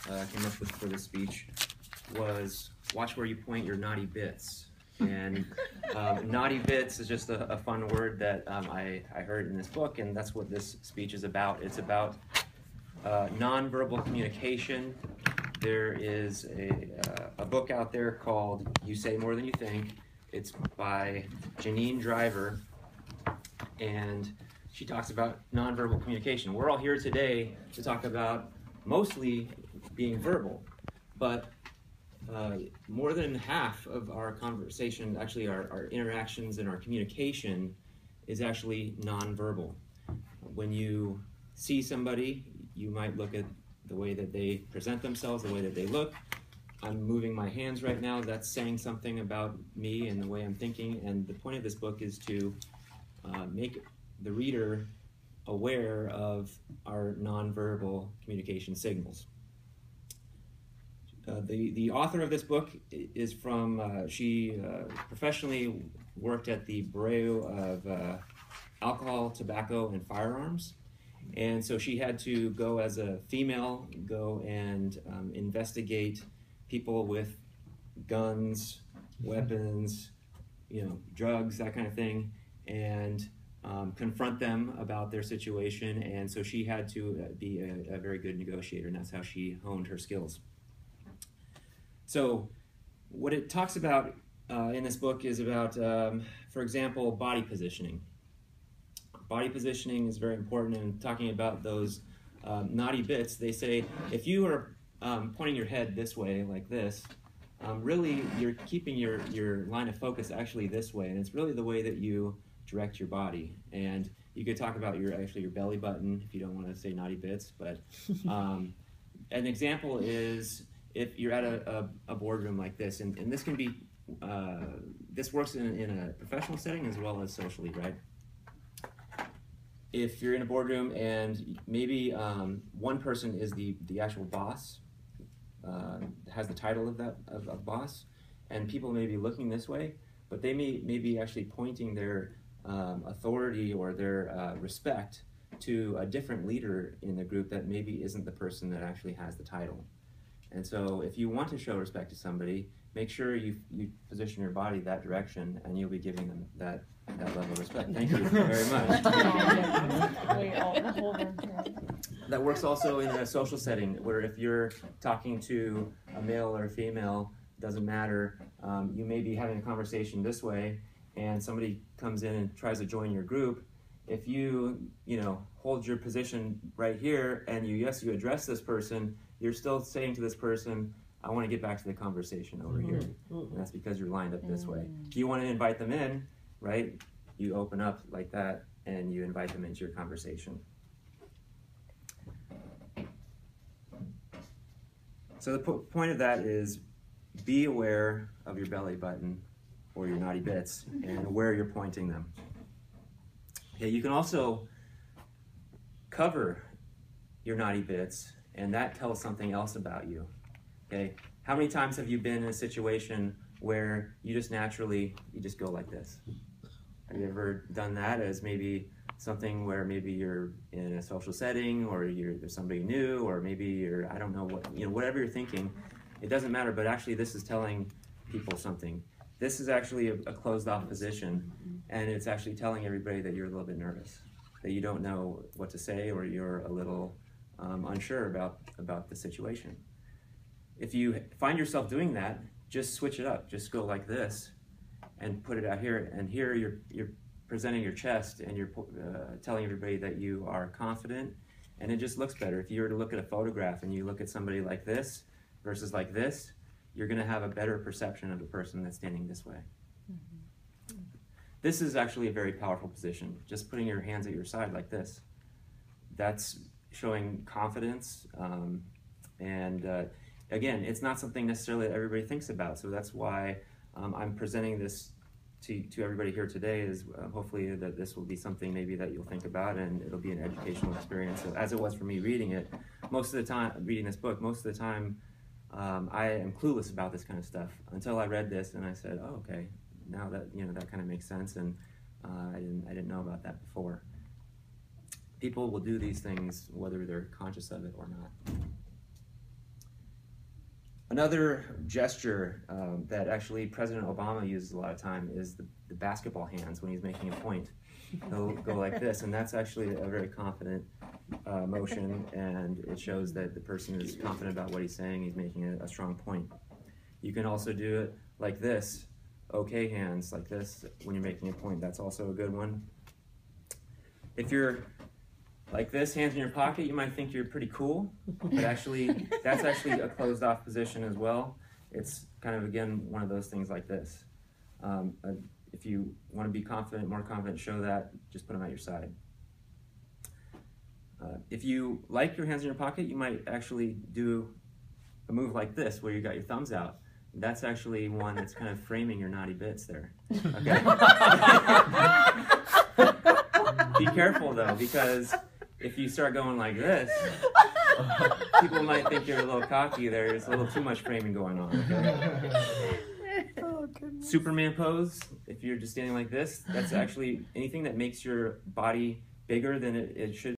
came up with for this speech was watch where you point your naughty bits. And naughty bits is just a fun word that I heard in this book, and that's what this speech is about. It's about nonverbal communication. There is a book out there called You Say More Than You Think. It's by Janine Driver, and she talks about nonverbal communication. We're all here today to talk about mostly being verbal, but more than half of our conversation, actually our interactions and our communication, is actually nonverbal. When you see somebody, you might look at the way that they present themselves, the way that they look. I'm moving my hands right now. That's saying something about me and the way I'm thinking. And the point of this book is to make the reader aware of our nonverbal communication signals. The author of this book is from, she professionally worked at the Bureau of Alcohol, Tobacco, and Firearms. And so she had to go as a female, go and investigate people with guns, weapons, drugs, that kind of thing, and confront them about their situation. And so she had to be a very good negotiator, and that's how she honed her skills. So what it talks about in this book is about, for example, body positioning. Body positioning is very important, and talking about those naughty bits. They say if you are pointing your head this way, like this, really you're keeping your line of focus actually this way, and it's really the way that you direct your body. And you could talk about your belly button if you don't want to say naughty bits, but an example is if you're at a boardroom like this, and this can be, this works in a professional setting as well as socially, right? If you're in a boardroom and maybe one person is the actual boss, has the title of boss, and people may be looking this way, but they may be actually pointing their authority or their respect to a different leader in the group that maybe isn't the person that actually has the title. And so if you want to show respect to somebody, make sure you position your body that direction, and you'll be giving them that level of respect. Thank you very much. That works also in a social setting, where if you're talking to a male or a female, doesn't matter, you may be having a conversation this way, and somebody comes in and tries to join your group. If you hold your position right here, and you address this person, you're still saying to this person, I want to get back to the conversation over here. And that's because you're lined up this way. If you want to invite them in, right, you open up like that and you invite them into your conversation. So the point of that is be aware of your belly button or your naughty bits and where you're pointing them. Okay, you can also cover your naughty bits, and that tells something else about you. Okay, how many times have you been in a situation where you just go like this? Have you ever done that as maybe something where maybe you're in a social setting, or there's somebody new, or maybe you're, I don't know what, whatever you're thinking, it doesn't matter, but actually this is telling people something. This is actually a closed off position, and it's actually telling everybody that you're a little bit nervous, that you don't know what to say, or you're a little unsure about the situation. If you find yourself doing that, just switch it up. Just go like this and put it out here. And here you're presenting your chest, and you're telling everybody that you are confident, and it just looks better. If you were to look at a photograph and you look at somebody like this versus like this, you're going to have a better perception of the person that's standing this way. This is actually a very powerful position. Just putting your hands at your side like this. That's showing confidence, and again, it's not something necessarily that everybody thinks about, so that's why I'm presenting this to everybody here today, is hopefully that this will be something maybe that you'll think about, and it'll be an educational experience. So as it was for me reading it, most of the time, reading this book, most of the time I am clueless about this kind of stuff until I read this and I said, oh, okay, now that, that kind of makes sense, and I didn't know about that before. People will do these things whether they're conscious of it or not. Another gesture that actually President Obama uses a lot of time is the basketball hands when he's making a point. He'll go like this, and that's actually a very confident motion, and it shows that the person is confident about what he's saying. He's making a strong point. You can also do it like this, okay hands, like this, when you're making a point. That's also a good one. If you're like this, hands in your pocket, you might think you're pretty cool, but actually, that's actually a closed off position as well. It's kind of, again, one of those things like this. If you want to be confident, more confident, show that, just put them at your side. If you like your hands in your pocket, you might actually do a move like this, where you got your thumbs out. That's actually one that's kind of framing your naughty bits there. Okay? Be careful though, because if you start going like this, people might think you're a little cocky. There's a little too much framing going on. Okay? Oh, Superman pose, if you're just standing like this, that's actually anything that makes your body bigger than it should